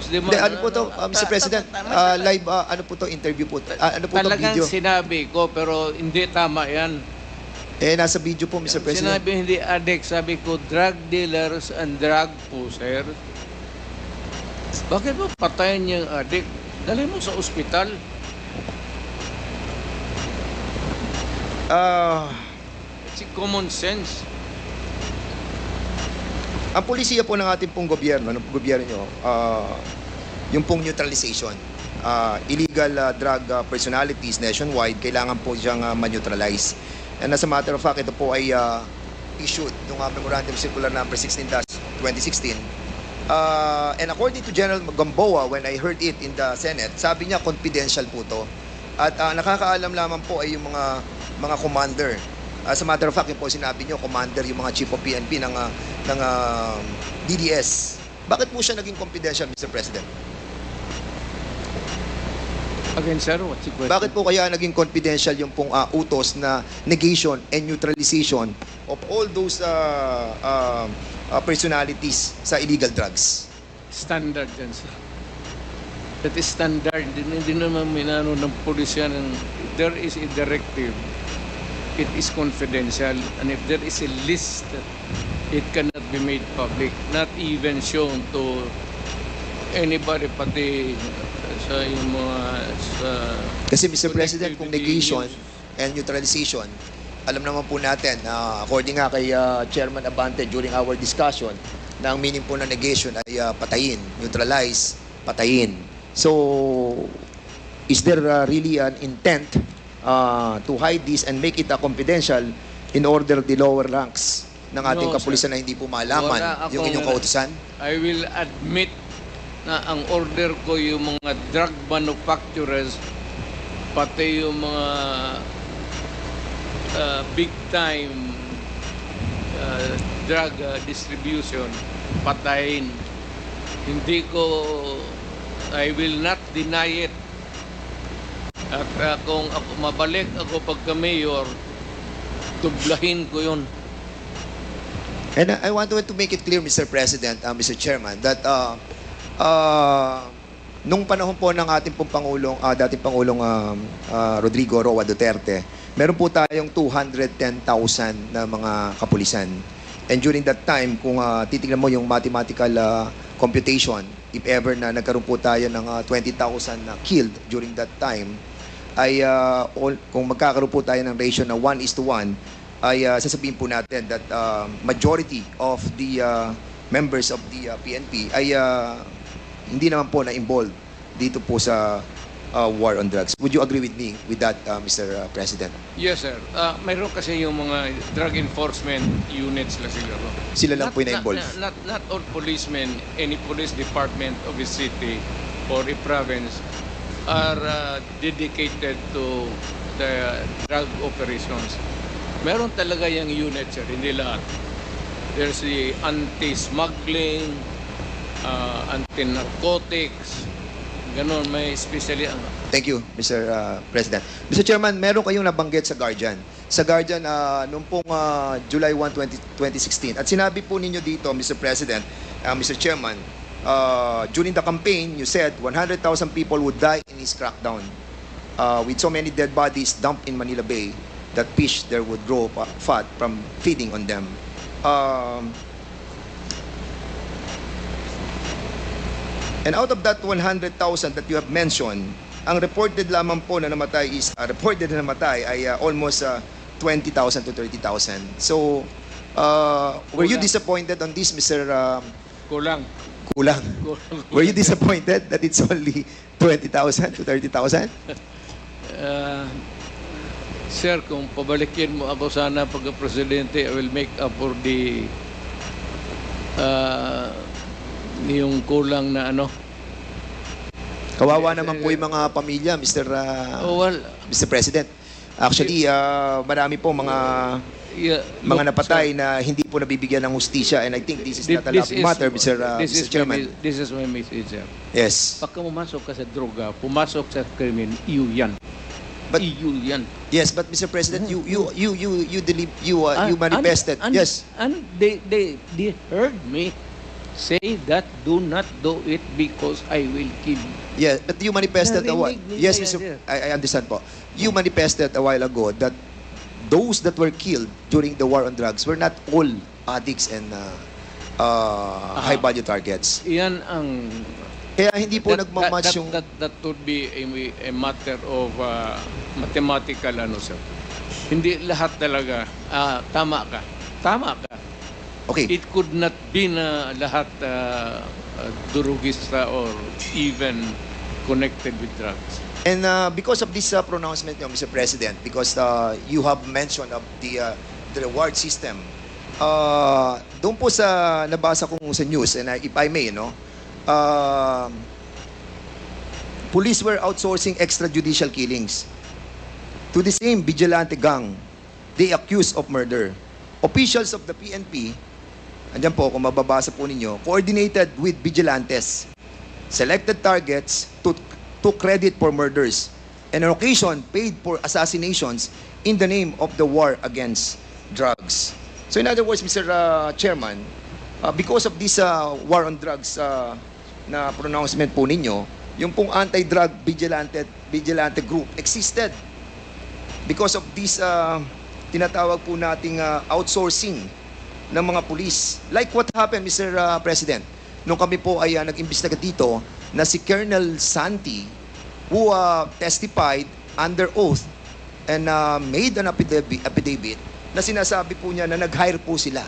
Hindi, ano po to, Mr. President, live, ano po to, interview po, ano po to, Talagang video? sinabi ko, pero hindi tama yan. Nasa video po, Mr. President. Sinabi hindi addict, sabi ko drug dealers and drug pusher. Bakit mo patayin yung addict? Dali mo sa ospital. It's common sense. Ang polisiya po ng ating pong gobyerno, ng gobyerno nyo, yung pong neutralization, illegal drug personalities nationwide, kailangan po siyang ma-neutralize. And as a matter of fact, ito po ay issued ng Memorandum Circular Number 16-2016. And according to General Gamboa, when I heard it in the Senate, sabi niya confidential po to. At nakakaalam lamang po ay yung mga commander. As a matter of fact, yun po sinabi niyo, commander, yung mga chief of PNP ng DDS. Bakit po siya naging confidential, Mr. President? Again, sir, what's the question? Bakit po kaya naging confidential yung pong utos na negation and neutralization of all those personalities sa illegal drugs? Standard yan, sir. That is standard. Hindi naman minano ng pulisya ng there is a directive. It is confidential. And if there is a list, it cannot be made public. Not even shown to anybody, pati sa yung mga sa... Kasi Mr. President, kung negation and neutralization, alam naman po natin, according nga kay Chairman Abante during our discussion, na ang meaning po ng negation ay patayin, neutralize, patayin. So, is there really an intent to hide this and make it confidential in order the lower ranks ng ating kapulisan na hindi po malaman yung inyong kautusan? I will admit na ang order ko yung mga drug manufacturers, pati yung mga big time drug distribution, patayin. Hindi ko, I will not deny it. At kung ako, mabalik ako pagka mayor, tublahin ko yun. And I want to make it clear, Mr. President, Mr. Chairman, that nung panahon po ng ating pong Pangulong, dating Pangulong Rodrigo Roa Duterte, meron po tayong 210,000 na mga kapulisan. And during that time, kung titignan mo yung mathematical computation, if ever na nagkaroon po tayo ng 20,000 na killed during that time, ay kung magkakaroon po tayo ng ratio na 1:1, ay sasabihin po natin that majority of the members of the PNP ay hindi naman po na-involved dito po sa war on drugs. Would you agree with me with that, Mr. President? Yes, sir. Mayroon kasi yung mga drug enforcement units lang siguro. Sila lang po yung na-involved? Not all policemen, any police department of a city or a province are dedicated to the drug operations. Meron talaga yung unit, sir, hindi lahat. There's the anti-smuggling, anti-narcotics, ganon, may especially. Thank you, Mr. President. Mr. Chairman, meron kayong nabanggit sa Guardian. Sa Guardian, noong pong July 1, 2016. At sinabi po ninyo dito, Mr. President, Mr. Chairman, during the campaign, you said 100,000 people would die in this crackdown. With so many dead bodies dumped in Manila Bay, that fish there would grow fat from feeding on them. And out of that 100,000 that you have mentioned, ang reported lamang po na namatay is reported na namatay ay almost 20,000 to 30,000. So, were you disappointed on this, Mr. Kulang. Were you disappointed that it's only 20,000 to 30,000? Sir, kung pabalikin mo ako sana pagka-presidente, I will make up for the yung kulang na ano. Kawawa naman po yung mga pamilya, Mr. President. Actually, marami po mga napatay na hindi po nabibigyan ng hustisya, and I think this is not a laughing matter, Mr. Chairman. This is my message, sir. Yes. Pagka pumasok ka sa droga, pumasok sa krimen, iyo yan. But iyo yan. Yes, but Mr. President, you manifested. And Yes. And they heard me. say that do not do it because I will kill you. Yeah, but you manifested a while. Narinig nila Yes, yan, Mr. sir. I understand po. You manifested a while ago that those that were killed during the war on drugs were not all addicts and high-value targets. Iyan ang Kaya hindi po nagmamatch yung... that would be a matter of mathematical sir. Hindi lahat talaga tama ka. Tama ka. Okay. It could not be na lahat durugista or even connected with drugs. And because of this pronouncement, Mr. President, because you have mentioned of the reward system, doon po sa nabasa kong sa news, and if I may, police were outsourcing extrajudicial killings to the same vigilante gang they accused of murder. Officials of the PNP, andyan po, kung mababasa po ninyo, coordinated with vigilantes, selected targets to credit for murders, and on occasion paid for assassinations in the name of the war against drugs. So in other words, Mr. Chairman, because of this war on drugs na pronouncement po ninyo, yung pong anti-drug vigilante group existed because of this tinatawag po nating outsourcing ng mga pulis. Like what happened, Mr. President, nung kami po ay nag-imbestiga dito na si Colonel Santi, who testified under oath and made an affidavit na sinasabi po niya na nag-hire po sila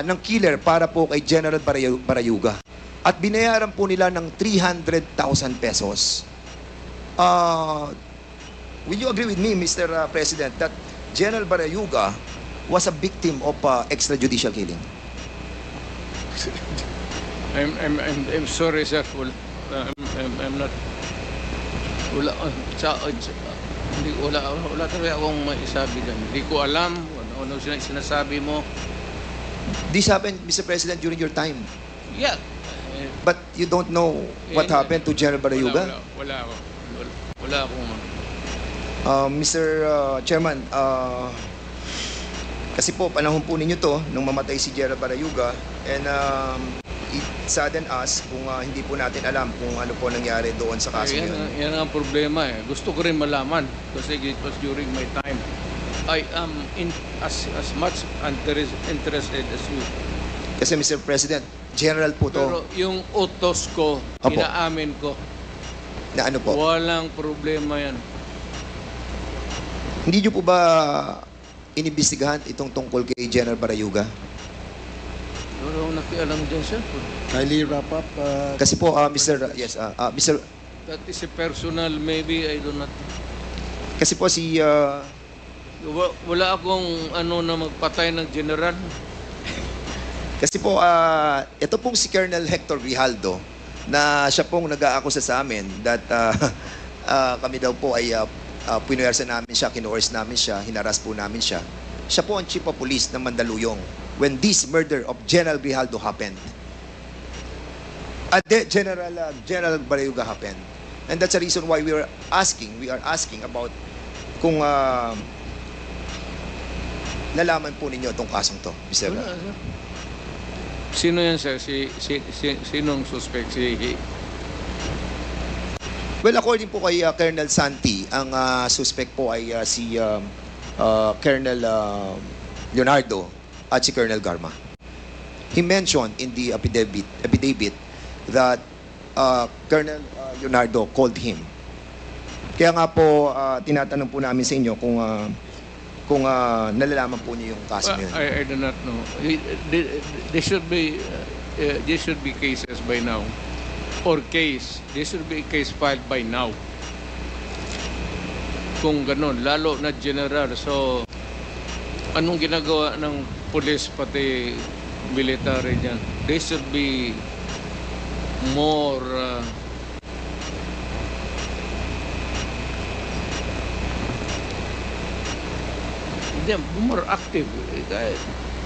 ng killer para po kay General Barayuga. At binayaran po nila ng 300,000 pesos. Will you agree with me, Mr. President, that General Barayuga was a victim of extrajudicial killing? I'm sorry, sir. I'm not. Wala talaga akong maisabi dyan. Hindi ko alam ano sinasabi mo. This happened, Mr. President, during your time. Yeah. But you don't know what happened to General Barayuga? Wala akong... Mr. Chairman, kasi po, panahon po ninyo to, nung mamatay si General Barayuga, and it saddened us kung hindi po natin alam kung ano po nangyari doon sa kaso yun. Yan ang problema eh. Gusto ko rin malaman kasi it was during my time. I am as much interested as you. Kasi Mr. President, General po to. Pero yung utos ko, Apo. inaamin ko, Na ano po? walang problema yan. Hindi nyo po ba inimbestigahan itong tungkol kay General Barayuga? Wala akong nakialam dyan, sir. Kindly wrap up. Kasi po, Mr. Mr. That is a personal, maybe, I do not... Kasi po si... Wala akong na magpatay ng general. Kasi po, ito pong si Colonel Hector Grijaldo, na siya pong nag-aakusa sa amin that kami daw po ay pinuwersa namin siya, kinuors namin siya, hinaras po namin siya. Siya po ang chief of police ng Mandaluyong when this murder of General Grijaldo happened. General Barayuga happened. And that's the reason why we are asking about kung nalaman po ninyo itong kasong to, Mr. Wala, sir. Sino yan, sir? Sinong suspect? Well, according po kay Colonel Santi, ang suspect po ay si Colonel Leonardo at si Colonel Garma. He mentioned in the affidavit that Colonel Leonardo called him. Kaya nga po, tinatanong po namin sa inyo kung nalalaman po niyo yung kaso Well, yun. I do not know. There should be cases by now. There should be a case filed by now. Kung ganun, lalo na general. So, anong ginagawa ng police pati military dyan? There should be more more active.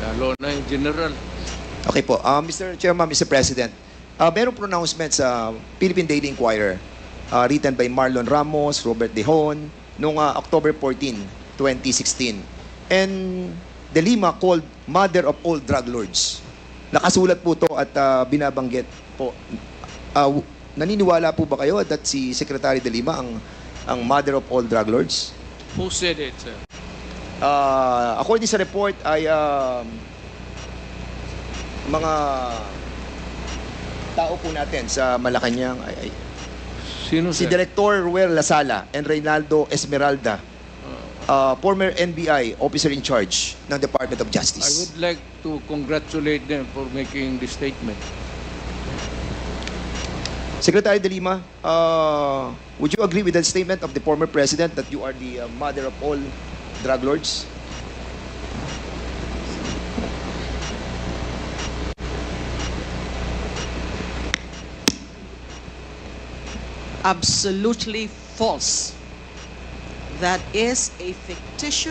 Lalo na yung general. Okay po. Mr. Chairman, Mr. President, merong pronouncement sa Philippine Daily Inquirer written by Marlon Ramos, Robert Dehon, noong October 14, 2016. And De Lima called mother of all drug lords. Nakasulat po to at binabanggit po. Naniniwala po ba kayo that si Secretary De Lima ang mother of all drug lords? Who said it, sir? According sa report ay mga tao po natin sa Malacanang ay Sino, si sir? Director Ruel Lasala and Reynaldo Esmeralda, former NBI officer in charge ng Department of I Justice. would like to congratulate them for making this statement. Secretary De Lima, would you agree with the statement of the former president that you are the mother of all drug lords? Absolutely false. That is a fictitious